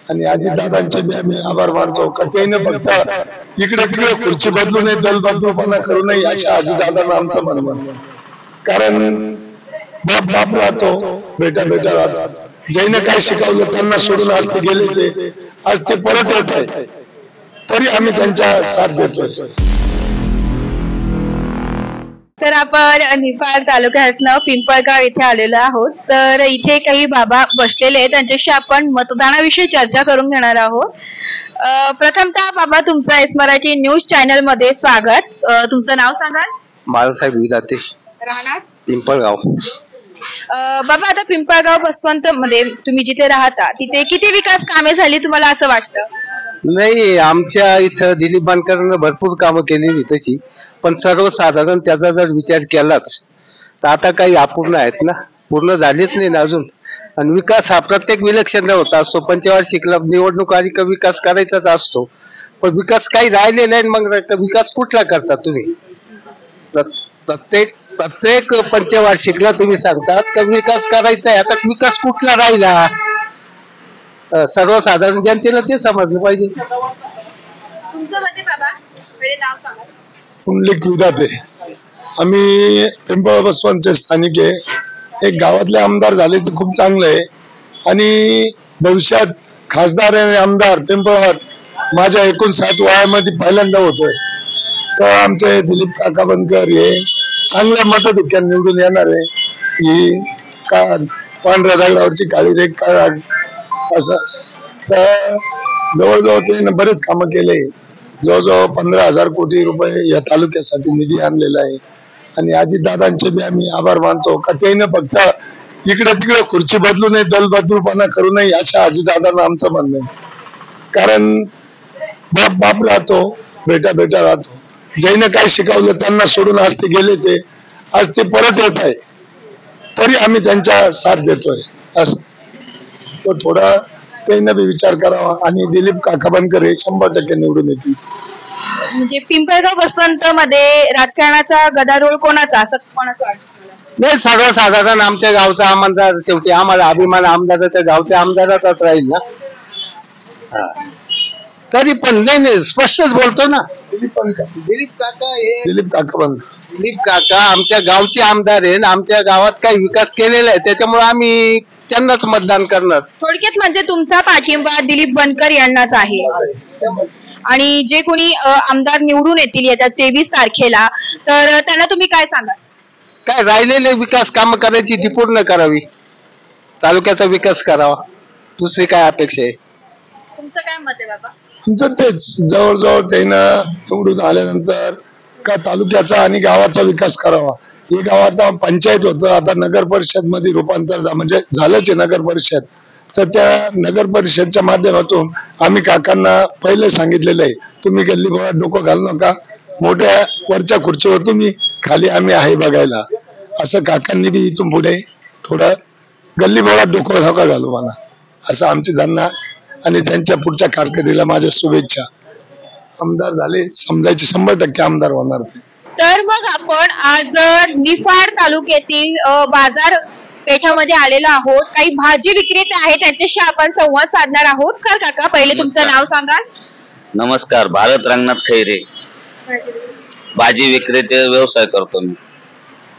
आणि अजितदादांचे बी आम्ही आभार मानतो का त्याने फक्त इकडे तिकडे खुर्ची बदलू नये, दल बदलूपणा करू नये अशा अजितदादांना आमचं म्हणणं. कारण बाप बाप राहतो, बेटा बेटा राहतो. ज्याने काय शिकवलं त्यांना सोडून आज ते गेले, ते आज ते परत येत आहे, तरी आम्ही त्यांच्या साथ देतोय. तर आपण निफाड तालुक्यातलं पिंपळगाव इथे आलेलो आहोत. तर इथे काही बाबा बसलेले आहेत, त्यांच्याशी आपण मतदानाविषयी चर्चा करून घेणार आहोत. प्रथमतः बाबा तुमचं एस मराठी न्यूज चॅनल मध्ये स्वागत. तुमचं नाव सांगाल? बाळासाहेब विदाते, राहणार पिंपळगाव. बाबा आता पिंपळगाव बसवंत मध्ये तुम्ही जिथे राहता तिथे किती विकास कामे झाली तुम्हाला असं वाटतं? नाही, आमच्या इथं दिलीप बांदकरांनी भरपूर कामं केलेली तशी, पण सर्वसाधारण त्याचा जर विचार केलाच तर आता काही अपूर्ण आहेत ना, पूर्ण झालेच नाही ना अजून. आणि विकास हा प्रत्येक विलक्षण होता असतो, पंचवार्षिक निवडणूक आधी विकास करायचाच असतो, पण विकास काही राहिले नाही. मग विकास कुठला करता तुम्ही? प्रत्येक पंचवार्षिकला तुम्ही सांगतात का विकास करायचा आहे, आता विकास कुठला राहिला? सर्वसाधारण जनतेला ते समजलं पाहिजे. तुमचं मते बाबा, पहिले नाव सांगा. पुंडलिक विदाते. आम्ही पिंपळ बसवांचे स्थानिक आहे. एक गावातले आमदार झाले तर खूप चांगलं आहे, आणि भविष्यात खासदार आणि आमदार पिंपळात माझ्या 59 वयामध्ये पहिल्यांदा होतोय. तर आमचे दिलीप काका बनकर हे चांगल्या मताधिक्याने निवडून येणार आहे. ही का पांढऱ्या दगडावरची काळी रेख असं. तर जवळजवळ त्याने बरेच कामं केले. जवळजवळ 15,000 कोटी रुपये या तालुक्यासाठी निधी आणलेला आहे. आणि अजितदादांचे बी आम्ही आभार मानतो का त्याने फक्त इकडे तिकडे खुर्ची बदलू नये, दल बदलूपणा करू नये अशा अजितदादांना आमचं म्हणणं आहे. कारण बाप बाप राहतो, बेटा बेटा राहतो. ज्याने काय शिकवलं त्यांना सोडून आज ते गेले, ते आज ते परत येत आहे, तरी आम्ही त्यांच्या साथ देतोय. असं तो थोडा त्यांना बी विचार करावा. आणि दिलीप काका बनकर हे 100% निवडून येतील. म्हणजे पिंपळगाव बसवंत मध्ये राजकारणाचा गदारोळ कोणाचा, असं कोणाचं वाटतं? नाही, सर्वसाधारण आमच्या गावचा आमदार, शेवटी आम्हाला अभिमान आमदाराच्या गावच्या आमदाराचाच राहील ना. तरी पण नाही, स्पष्टच बोलतो ना. दिलीप काका आमच्या गावचे आमदार आहे, आमच्या गावात काही विकास केलेला आहे, त्याच्यामुळे आम्ही त्यांनाच मतदान करणार. थोडक्यात म्हणजे तुमचा पाठिंबा दिलीप बनकर यांनाच आहे. आणि जे कोणी आमदार निवडून येतील येत्या 23 तारखेला, तर त्यांना तुम्ही काय सांगाल? काय राहिलेले विकास काम करायची ती पूर्ण करावी, तालुक्याचा विकास करावा, दुसरी काय अपेक्षा आहे? तुमचं काय मत आहे बाबा? तुमचं तेच, जवळजवळ त्यानं निवडून आल्यानंतर का तालुक्याचा आणि गावाचा विकास करावा. हे गाव आता पंचायत होतं, आता नगर परिषद मध्ये रूपांतर म्हणजे झालंच आहे नगर परिषद. तर त्या नगर परिषदच्या माध्यमातून आम्ही काकांना पहिले सांगितलेलं आहे, तुम्ही गल्ली बोळात डोकं घालू नका, मोठ्या वरच्या खुर्चीवर तुम्ही, खाली आम्ही आहे बघायला. असं काकांनी बी इथून पुढे थोडं गल्ली बोळात डोकं नका घालू मला, असं आमची त्यांना. आणि त्यांच्या पुढच्या कारकिर्दीला माझ्या शुभेच्छा. आमदार झाले समजायचे 100% आमदार होणार. तर मग आपण आज निफाड तालुक्यातील बाजार पेठामध्ये आलेलो आहोत. काही भाजी विक्रेते आहेत, त्यांच्याशी आपण संवाद साधणार आहोत. काका, पहिले तुमचं नाव सांगाल? नमस्कार, भारत रंगनाथ खैरे, भाजी विक्रेते व्यवसाय करतो मी.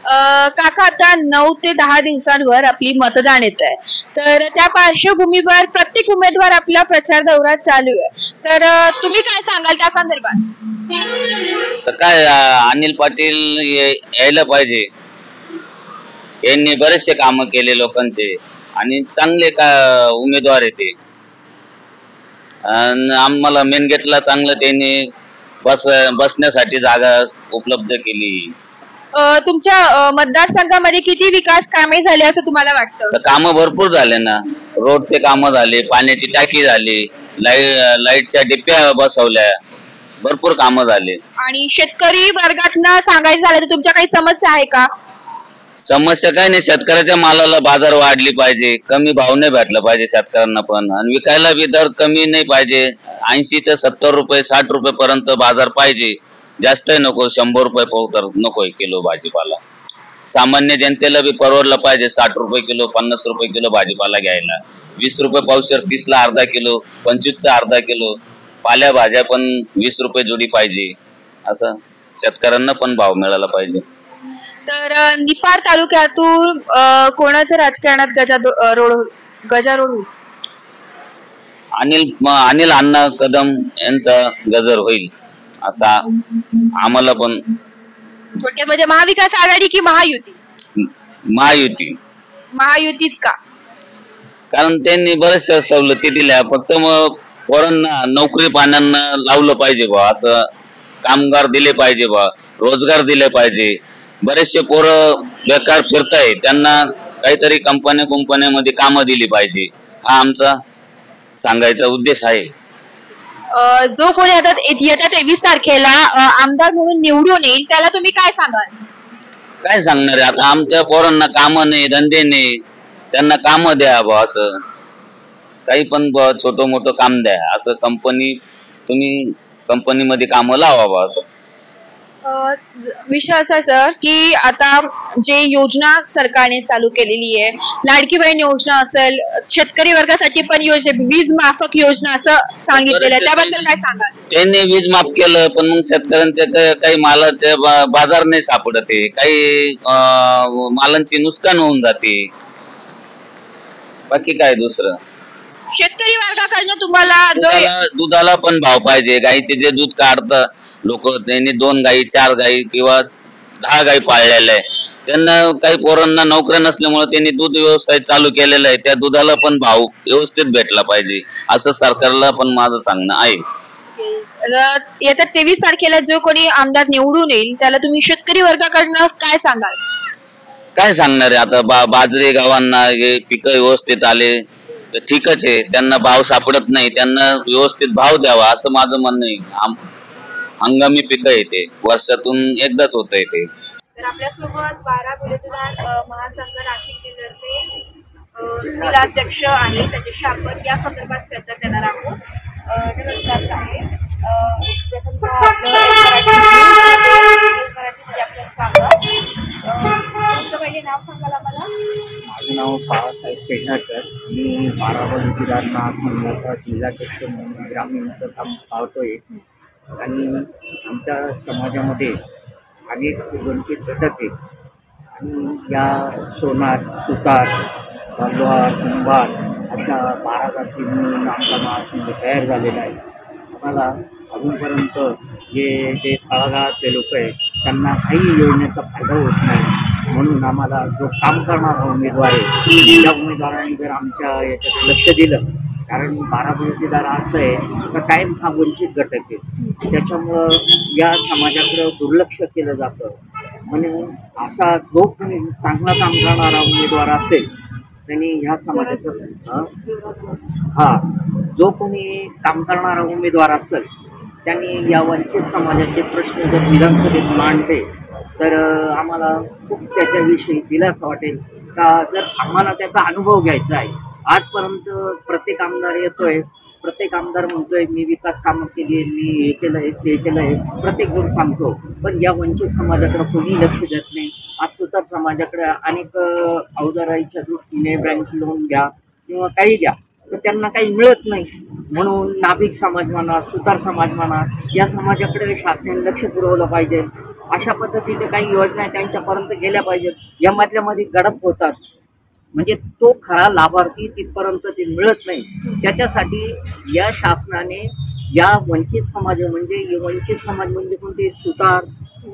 काका, आता 9 ते 10 दिवसांवर आपली मतदान येत आहे, तर त्या पार्श्वभूमीवर प्रत्येक उमेदवार आपला प्रचार दौरा चालू आहे, तर तुम्ही काय सांगाल त्या संदर्भात? तर काय, अनिल पाटील यायला पाहिजे. यांनी बरेचसे काम केले लोकांचे, आणि चांगले का उमेदवार आहे ते. आम्हाला मेनगेटला चांगलं त्यांनी बसण्यासाठी जागा उपलब्ध केली. तुमच्या मतदारसंघामध्ये किती विकास कामे झाली असं तुम्हाला वाटतं? काम भरपूर झाले ना, रोडचे काम झाले, पाण्याची टाकी झाली, लाईटच्या डिप्प्या बसवल्या, भरपूर कामं झाले. आणि शेतकरी वर्गातनं सांगायचं झालं तर तुमच्या काही समस्या आहे का? समस्या काय नाही, शेतकऱ्याच्या मालाला बाजार वाढली पाहिजे, कमी भाव नाही भेटला पाहिजे शेतकऱ्यांना पण, आणि विकायला बी दर कमी नाही पाहिजे. 80 ते 70 रुपये 60 रुपये पर्यंत बाजार पाहिजे, जास्त नको. 100 रुपये तर नकोय किलो भाजीपाला. सामान्य जनतेला बी परवडलं पाहिजे 60 रुपये किलो 50 रुपये किलो भाजीपाला घ्यायला. ₹20 पावशेर, 30ला अर्धा किलो, 25चा अर्धा किलो. पाल्या भाज्या पण 20 रुपये जोडी पाहिजे. असं शेतकऱ्यांना पण भाव मिळाला पाहिजे. तर निफाड तालुक्यातून कोणाचं राजकारणात गजारोड होईल? अनिल अण्णा कदम यांचा गजर होईल असा आम्हाला पण. थोडक्यात म्हणजे महाविकास आघाडी की महायुती? महायुतीच का? कारण त्यांनी बऱ्याचशा सवलती दिल्या. फक्त मग पोरांना नोकरी पाण्यांना लावलं पाहिजे बा, असं कामगार दिले पाहिजे बा, रोजगार दिले पाहिजे. बरेचसे पोरं बेकार फिरताय, त्यांना काहीतरी कंपन्यामध्ये कामं दिली पाहिजे. हा आमचा सांगायचा उद्देश आहे. जो कोणी आता येत्या 23 तारखेला आमदार म्हणून निवडून येईल त्याला तुम्ही काय सांगाल? काय सांगणार आहे आता, आमच्या पोरांना कामं नाही, धंदे नाही, त्यांना कामं द्या बा. असं काही पण छोटं मोठं काम द्या. असं तुम्ही कंपनीमध्ये कामं लावा बा. असं विषय असा सर की आता जे योजना सरकारने चालू केलेली आहे, लाडकी बहीण योजना असेल, शेतकरी वर्गासाठी पण योजना, वीज माफक योजना असं सांगितलेलं आहे, त्याबद्दल काय सांगाल? त्यांनी वीज माफ केलं पण मग शेतकऱ्यांच्या काही मालाचे बाजार नाही सापडते, काही मालांची नुकसान होऊन जाते. बाकी काय दुसरं. शेतकरी वर्गाकडनं तुम्हाला दुधाला पण भाव पाहिजे. गाईचे जे दूध काढतात लोक, त्यांनी 2 गाई 4 गाई किंवा 10 गाई पाळलेल्या आहे. त्यांना काही पोरांना नोकऱ्या नसल्यामुळे त्यांनी दूध व्यवसाय चालू केलेला आहे. त्या दुधाला पण भाव व्यवस्थित भेटला पाहिजे असं सरकारला पण माझं सांगणं आहे. येत्या 23 तारखेला जो कोणी आमदार निवडून येईल त्याला तुम्ही शेतकरी वर्गाकडनं काय सांगाल? काय सांगणार आहे आता, बाजरी गावांना हे पिकं व्यवस्थित आले तर ठीकच आहे. त्यांना भाव सापडत नाही, त्यांना व्यवस्थित भाव द्यावा असं माझं म्हणणं आहे. हंगामी पिकं येते, वर्षातून एकदाच होत येते. तर आपल्यासोबत 12 बलुतेदार महासंघ नाशिक जिल्ह्याचे जिल्हाध्यक्ष आहेत, त्याच्याशी आपण या संदर्भात चर्चा करणार आहोत. नमस्कार साहेब, प्रथमतः आपलं स्वागत. तुमचं पहिले नाव सांगाल आम्हाला? माझं नाव बाळासाहेब पेंढारकर. मी 12 बलुतेदार महासंघाचा जिल्हाध्यक्ष म्हणून ग्रामीणचं काम पाहतोय. आणि आमच्या समाजामध्ये अनेक वंचित घटक आहेत आणि या सोनार, सुतार, लोहार, कुंभार अशा 12 जाती मिळून आमचा महासंघ तयार झालेला आहे. आम्हाला अजूनपर्यंत जे तळागाळातले लोक आहेत त्यांना काही योजनेचा फायदा होत नाही. म्हणून आम्हाला जो काम करणारा उमेदवार आहे त्या उमेदवारांनी जर आमच्या याच्यात लक्ष दिलं, कारण 12 बलुतेदार असं आहे तर कायम हा वंचित घटक आहे, त्याच्यामुळं या समाजाकडं दुर्लक्ष केलं जातं. म्हणून असा जो कोणी चांगला काम करणारा उमेदवार असेल त्यांनी ह्या समाजाचं जो कोणी काम करणारा उमेदवार असेल त्यांनी या वंचित समाजाचे प्रश्न जर विधानसभेत मांडले तर आम्हाला खूप त्याच्याविषयी दिलासा वाटेल. का जर आम्हाला त्याचा अनुभव घ्यायचा आहे, आजपर्यंत प्रत्येक आमदार येतोय, प्रत्येक आमदार म्हणतोय मी विकास कामं केली, मी हे केलं आहे, ते केलं आहे, प्रत्येक जण सांगतो, पण या वंचित समाजाकडे कोणी लक्ष देत नाही. आज सुतार समाजाकडे अनेक अवजाराच्या दृष्टीने बँक लोन घ्या किंवा काही घ्या तर त्यांना काही मिळत नाही. म्हणून नाभिक समाज म्हणा, सुतार समाज म्हणा, या समाजाकडे शासनाने लक्ष पुरवलं पाहिजे. अशा पद्धतीने काही योजना त्यांच्यापर्यंत गेल्या पाहिजेत. यामधल्यामध्ये गडप होतात, म्हणजे तो खरा लाभार्थी तिथपर्यंत ते मिळत नाही. त्याच्यासाठी या शासनाने या वंचित समाज म्हणजे कोणते सुतार,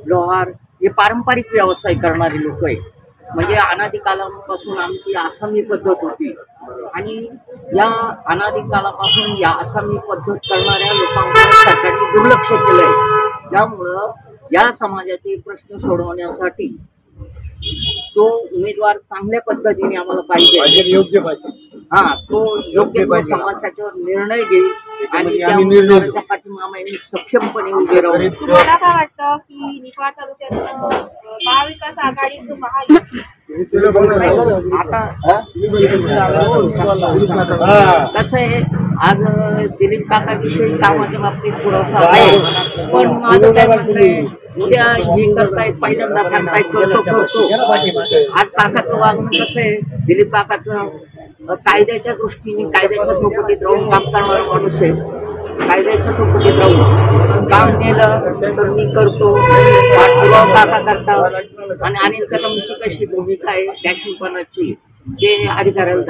लोहार हे पारंपरिक व्यवसाय करणारे लोक आहे. म्हणजे अनादी कालापासून आमची आसामी पद्धत होती आणि या अनादी कालापासून या आसामी पद्धत करणाऱ्या लोकांकडे सरकारने दुर्लक्ष केलं आहे. त्यामुळं या समाजाचे प्रश्न सोडवण्यासाठी तो उमेदवार चांगल्या पद्धतीने आम्हाला पाहिजे, योग्य पाहिजे. तो योग्य समाज त्याच्यावर निर्णय घेईल आणि त्या उमेदवाराच्या पाठीमागे आम्ही सक्षमपणे उभे राहू. तुम्हाला काय वाटतं की निफाड तालुक्यात महाविकास आघाडी महायुती आता कसं आहे, आज दिलीप काकाविषयी कामाच्या बाबतीत पुरवठा आहे, पण माझं काय म्हणणं उद्या हे करतायत, पहिल्यांदा सांगतायत करतो. आज काकाचं वागणं कसं आहे, दिलीप काकाचं कायद्याच्या दृष्टीने कायद्याच्या चौकटीत राहून काम करणारा माणूस आहे. कायद्याच्या चौकटीत राहून काम केलं तर मी करतो, पाठपुरावा काका करतात. आणि अनिल कदमची कशी भूमिका आहे डॅशिंगपणाची, ते अधिकाऱ्याला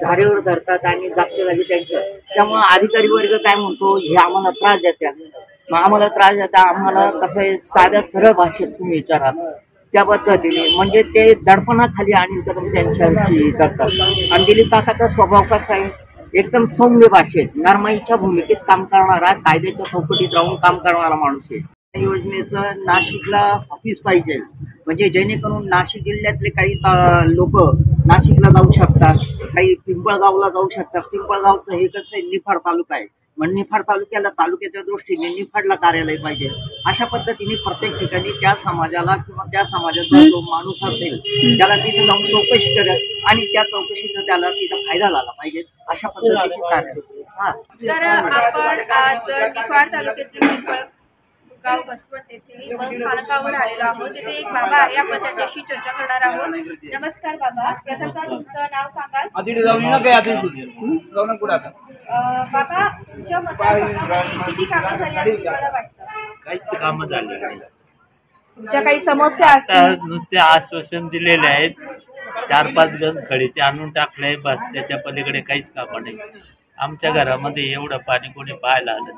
धारेवर धरतात आणि जागच्या जागी त्यांच्या. त्यामुळं अधिकारी वर्ग काय म्हणतो, हे आम्हाला त्रास देतात. मग आम्हाला त्रास देतात, आम्हाला कसं आहे साध्या सरळ भाषेत तुम्ही विचारा त्या पद्धतीने, म्हणजे ते दडपणाखाली अनिल कदम त्यांच्याशी करतात. आणि दिलीप काकाचा स्वभाव कसा आहे, एकदम सौम्य भाषेत नरमाईच्या भूमिकेत काम करणारा, कायद्याच्या चौकटीत राहून काम करणारा माणूस आहे. योजनेचं नाशिकला ऑफिस पाहिजे, म्हणजे जेणेकरून नाशिक जिल्ह्यातले काही लोक नाशिकला जाऊ शकतात, काही पिंपळगावला जाऊ शकतात. पिंपळगावचं हे कसं आहे, निफाड तालुका आहे, म्हणजे निफाड तालुक्याच्या दृष्टीने निफाडला कार्यालय पाहिजे. अशा पद्धतीने प्रत्येक ठिकाणी त्या समाजाला किंवा त्या समाजाचा जो माणूस असेल त्याला तिथे जाऊन चौकशी करेल आणि त्या चौकशीचा त्याला तिथं फायदा झाला पाहिजे, अशा पद्धतीचे कार्य. तर आपण आज निफाड तालुक्यातील गाव बसवत येथे बस स्थानकावर आलेलो आहोत. तिथे एक बाबा आहे, आपण त्याच्याशी चर्चा करणार आहोत. नमस्कार बाबा, प्रथमतः तुमचं नाव सांगाल? बाबा, तुमच्या मतदारसंघामध्ये किती कामं झाली असं तुम्हाला वाटतं? काहीच कामं झाली नाही. तुमच्या काही समस्या असतील? नुसते आश्वासन दिलेले आहेत, 4-5 गज खडीचे आणून टाकले, बस. त्याच्या पलीकडे काहीच कामं नाही. आमच्या घरामध्ये एवढं पाणी कोणी पाहायला आलं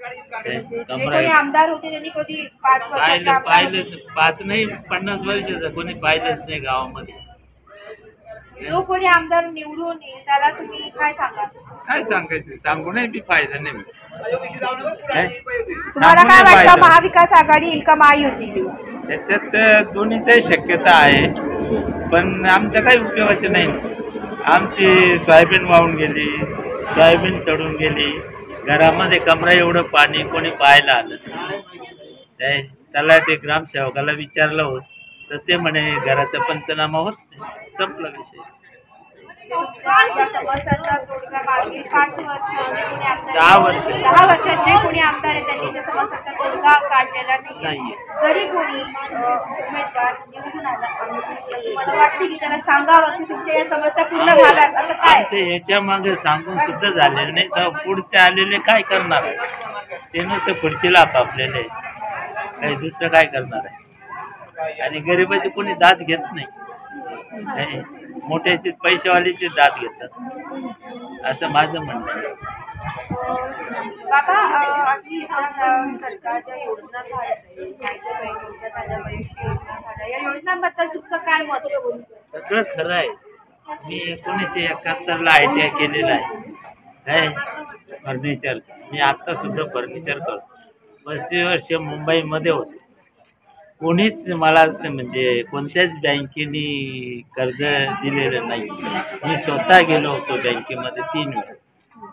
कोणी आमदार होते त्यांनी कधी 5 वर्षाच्या पाहिलं 5 नाही 50 वर्षाचं कोणी पाहिलंच नाही गावामध्ये. जो कोणी आमदार निवडून येईल त्याला तुम्ही काय सांगाल? काय सांगायचं, सांगू नाही बी फायदा नाही. तुम्हाला काय वाटतं, महाविकास आघाडी येईल का महायुती? त्याच्यात दोन्हीचाही शक्यता आहे, पण आमच्या काही उपयोगाचं नाही. आमची सोयाबीन वाहून गेली, सोयाबीन सडून गेली, घरामध्ये कमरा एवढं पाणी कोणी पाहायला आलं. त्याला ते ग्रामसेवकाला विचारलं होत तर ते म्हणे घराचा पंचनामा होत नाही, संपला विषय. 10 वर्षाचे कोणी आमदार आहे त्यांनी त्या समस्यांचा तोडगा काढलेला नाही. जरी कोणी उमेदवार निवडून आला, मला वाटते की त्याला सांगावं की तुमच्या या समस्या पूर्ण व्हाव्यात, असं काय? याच्या मागे सांगून सुद्धा झालेलं नाही, तर पुढचे आलेले काय करणार? ते नुसतं खुर्चीला आपलेले, काही दुसरं काय करणार आहे? आणि गरिबाची कोणी दाद घेत नाही, मोठ्याचे पैशावालीचे दाद घेतात, असं माझं म्हणणं आहे. बाबा, सरकारच्या योजना या योजनांबद्दल तुमचं काय मत? सगळं खरं आहे. मी 1971ला ITI केलेलं आहे फर्निचर. मी आत्ता सुद्धा फर्निचर करतो. 35 वर्ष मुंबईमध्ये होते. कोणीच मला म्हणजे कोणत्याच बँकेने कर्ज दिलेलं नाही. मी स्वतः गेलो होतो बँकेमध्ये 3 वेळा,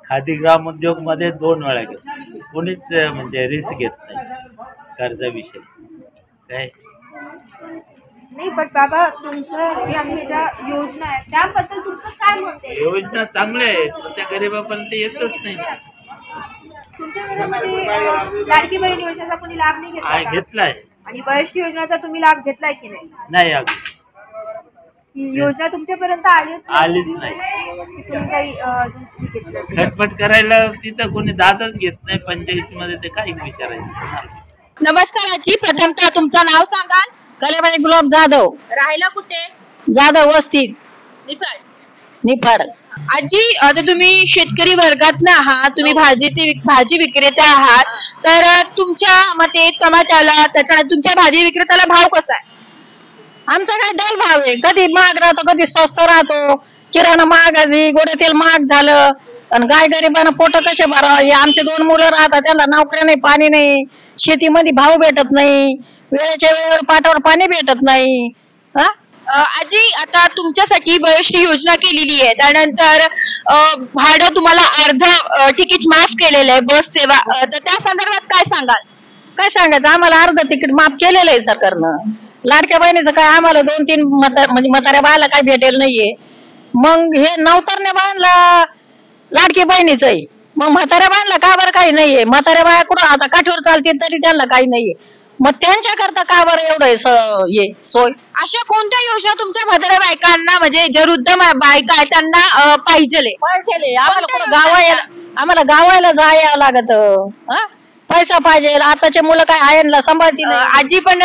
खादी ग्रामोद्योगमध्ये 2 वेळा गेलो. कोणीच म्हणजे रिस्क घेत नाही कर्जाविषयी काय नाही. पण बाबा, तुमचं जी आम्ही ज्या योजना आहेत त्याबद्दल तुमचं काय मत आहे? योजना चांगल्या आहेत, पण त्या गरिबापर्यंत येतच नाही. तुमच्या घरामध्ये लाडकी बहीण योजनेचा कोणी लाभ नाही घेतला? घेतलाय. आणि बहिष्ठी योजनेचा तुम्ही लाभ घेतलाय की नाही? नाही, अगदी ही योजना तुमच्यापर्यंत आलीच नाही. तुम्ही काही खटपट करायला तिथं कोणी दादच घेत नाही पंचायतीमध्ये, ते काही विचारायचं. नमस्कार आजी, प्रथमतः तुमचं नाव सांगाल? कलेबाई गुलाब जाधव. राहायला कुठे? जाधव वस्तीत, निफाड. आजी, आता तुम्ही शेतकरी वर्गातला आहात, तुम्ही भाजी विक्रेता आहात, तर तुमच्या मते टमाट्याला त्याच्या तुमच्या भाजी विक्रेत्याला भाव कसा आहे? आमचा काय डल भाव आहे, कधी महाग राहतो कधी स्वस्त राहतो. किराणा महाग, गोडे तेल महाग झालं, आणि गाय गरिबांना पोट कसे भरावं? आमचे 2 मुलं राहतात, त्यांना नोकऱ्या नाही, पाणी नाही, शेतीमध्ये भाव भेटत नाही, वेळेच्या वेळेवर पाटावर पाणी भेटत नाही. आजी, आता तुमच्यासाठी बहिष्ठी योजना केलेली आहे, त्यानंतर भाडं तुम्हाला अर्धा तिकीट माफ केलेलं आहे बस सेवा, तर त्या संदर्भात काय सांगाल? काय सांगायचं, आम्हाला अर्ध तिकीट माफ केलेलं आहे सरकारनं. लाडक्या बहिणीचं काय आम्हाला 2-3 म्हणजे म्हाताऱ्या बाळाला काय भेटेल नाहीये. मग हे नवतरण्या बाळांना लाडकी बहिणीच आहे, मग म्हाताऱ्या बाळांना का बरं काही नाहीये? म्हाताऱ्या बाया कुठं आता काठीवर चालतील तरी त्यांना काही नाहीये. मग त्यांच्याकरता का बरं एवढं हे सोय? अशा कोणत्या योजना तुमच्या म्हाताऱ्या बायकांना म्हणजे ज्या वृद्ध बायका आहेत त्यांना पाहिजे? आम्हाला गावाला जायला लागत, पैसा पाहिजे. आताचे मुलं काय आयनला सांभाळतील. आजी पण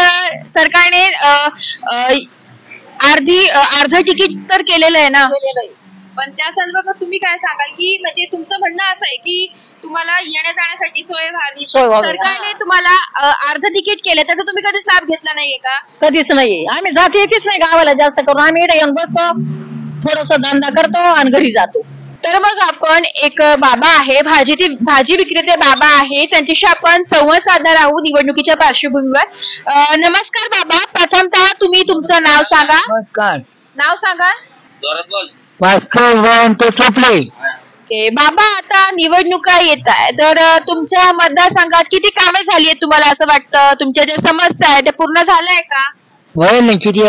सरकारने अर्ध तिकीट तर केलेलं आहे ना, पण त्या संदर्भात तुम्ही काय सांगाल की म्हणजे तुमचं म्हणणं असं आहे की तुम्हाला येण्या जाण्यासाठी सोय व्हावी, सरकारने तुम्हाला अर्ध तिकीट केलं, त्याचा तुम्ही कधीच लाभ घेतला नाहीये का? कधीच नाही. आम्ही जात येतेच नाही गावाला जास्त करून. आम्ही इथे येऊन बसतो, थोडस धंदा करतो आणि घरी जातो. तर मग आपण एक बाबा आहे, भाजी विक्रेते बाबा आहे, त्यांच्याशी आपण संवाद साधणार आहोत निवडणुकीच्या पार्श्वभूमीवर. नमस्कार बाबा, प्रथमतः तुम्ही तुमचं नाव सांगा. नमस्कार. नाव सांगा. चोपडे. बाबा, आता निवडणुका येत आहे, तर तुमच्या मतदारसंघात किती कामे झाली आहेत तुम्हाला असं वाटतं? तुमच्या ज्या समस्या आहेत त्या पूर्ण झाल्या आहे का? किती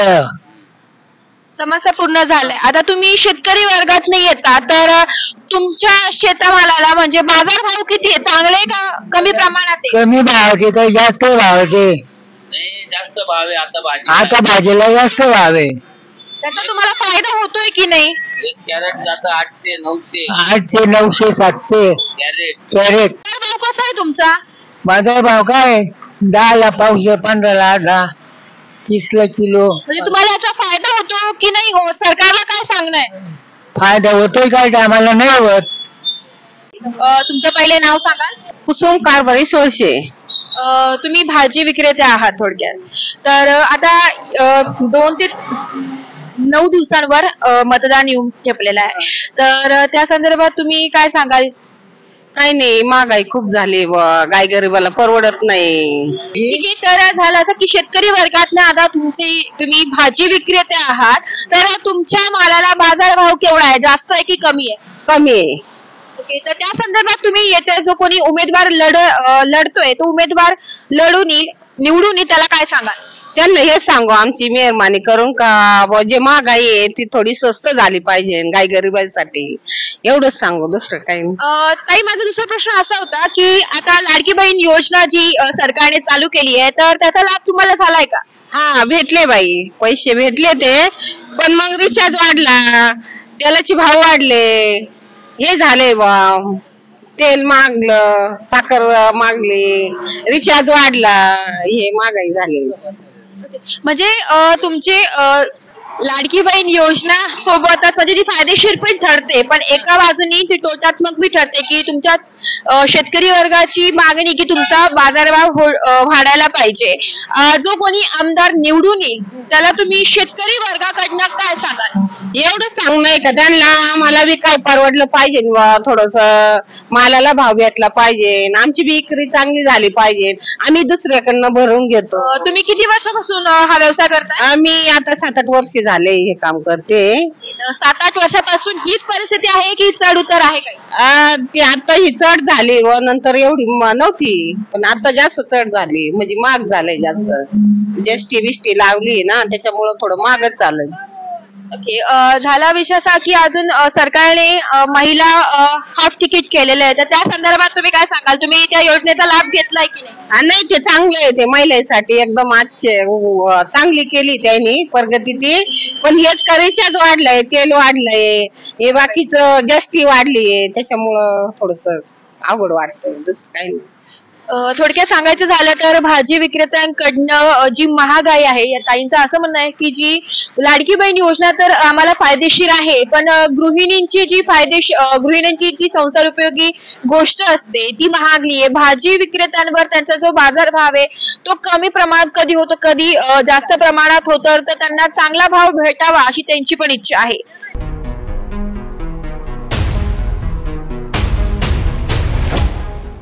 समस्या पूर्ण झाल्या. आता तुम्ही शेतकरी वर्गात नाही येता, तर तुमच्या शेतमालाला म्हणजे बाजारभाव किती आहे? चांगले का कमी प्रमाणात आहे? कमी भावाचे तर जास्त भावाचे. जास्त भाव आहे आता भाजीला जास्त भाव आहे. त्याचा तुम्हाला फायदा होतोय की नाही? एक कॅरेट जातं 800 900. 800 900 700 कॅरेट. भाव कसा आहे तुमचा? बाजार भाव काय 10ला पावशे, 15ला अर्धा, 30ला किलो. म्हणजे तुम्हाला याचा फायदा होतो की नाही होत? सरकारला काय सांगणं? फायदा होतोय काय आम्हाला नाही होत. तुमचं पहिले नाव सांगाल? कुसुम कारभारी सोळशे. तुम्ही भाजी विक्रेते आहात थोडक्यात. तर आता 2 ते 9 दिवसांवर मतदान येऊन ठेपलेलं आहे, तर त्या संदर्भात तुम्ही काय सांगाल? काही नाही, महागाई खूप झाली, गाय गरीबाला परवडत नाही. ठीक आहे. तर झालं असं की शेतकरी वर्गात ना, आता तुम्ही भाजी विक्रेते आहात, तर तुमच्या मालाला बाजारभाव केवढा आहे? जास्त आहे की कमी आहे? कमी आहे. ओके. तर त्या संदर्भात तुम्ही येत्या जो कोणी उमेदवार लढतोय तो उमेदवार निवडून येईल त्याला काय सांगाल? त्यांना हेच सांगू, आमची मेहरबानी करून का जे महागाई आहे ती थोडी स्वस्त झाली पाहिजे गाय गरिबांसाठी, एवढंच सांगू, दुसरं काही नाही. ताई, माझा दुसरा प्रश्न असा होता की आता लाडकी बहीण योजना जी सरकारने चालू केली आहे, तर त्याचा लाभ तुम्हाला झालाय का? हा, भेटले बाई, पैसे भेटले ते, पण मग रिचार्ज वाढला, तेलाचे भाव वाढले, हे झाले बा, तेल मागलं, साखर मागली, रिचार्ज वाढला, हे महागाई झाली. म्हणजे तुमची लाडकी बहीण योजना सोबतच म्हणजे ती फायदेशीर पण ठरते, पण एका बाजूनी ती तोटात्मक बी ठरते की तुमच्या शेतकरी वर्गाची मागणी की तुमचा बाजारभाव वाढायला पाहिजे. जो कोणी आमदार निवडून येईल त्याला तुम्ही शेतकरी वर्गाकडनं काय सांगाल? एवढं सांगणं का त्यांना, आम्हाला बी काय परवडलं पाहिजे, थोडस मालाला भाव भेटला पाहिजे, आमची बी विक्री चांगली झाली पाहिजे, आम्ही दुसऱ्याकडनं भरून घेतो. तुम्ही किती वर्षापासून हा व्यवसाय करता? आम्ही आता 7-8 वर्ष झाले हे काम करते. 7-8 वर्षापासून हीच परिस्थिती आहे की चढ उतार आहे काय? ती आता ही चढ झाली व नंतर एवढी नव्हती, पण आता जास्त चढ झाली, म्हणजे महाग झालंय जास्त. जीएसटी बिस्टी लावली ना, त्याच्यामुळं थोडं महागच चाललंय. ओके. झाला विषय असा की अजून सरकारने महिला हाफ तिकीट केलेलं आहे, तर त्या संदर्भात तुम्ही काय सांगाल? तुम्ही त्या योजनेचा लाभ घेतलाय की नाही? नाही, ते चांगले आहे, ते महिलेसाठी एकदम चांगली केली त्यांनी प्रगती ती, पण हेच का रिचार्ज वाढलंय, तेल वाढलंय, हे बाकीचं जीएसटी वाढलीये, त्याच्यामुळं थोडस अवघड वाटतंय, दुसरं काही नाही. थोडक्यात सांगायचं झालं तर भाजी विक्रेत्यांकडनं जी महागाई आहे, या ताईंचं असं म्हणणं आहे की जी लाडकी बहीण योजना तर आम्हाला फायदेशीर आहे, पण गृहिणींची जी संसार उपयोगी गोष्ट असते ती महागली आहे. भाजी विक्रेत्यांवर त्यांचा जो बाजारभाव आहे तो कमी प्रमाणात कधी होतो, कधी जास्त प्रमाणात होतो, तर त्यांना चांगला भाव भेटावा अशी त्यांची पण इच्छा आहे.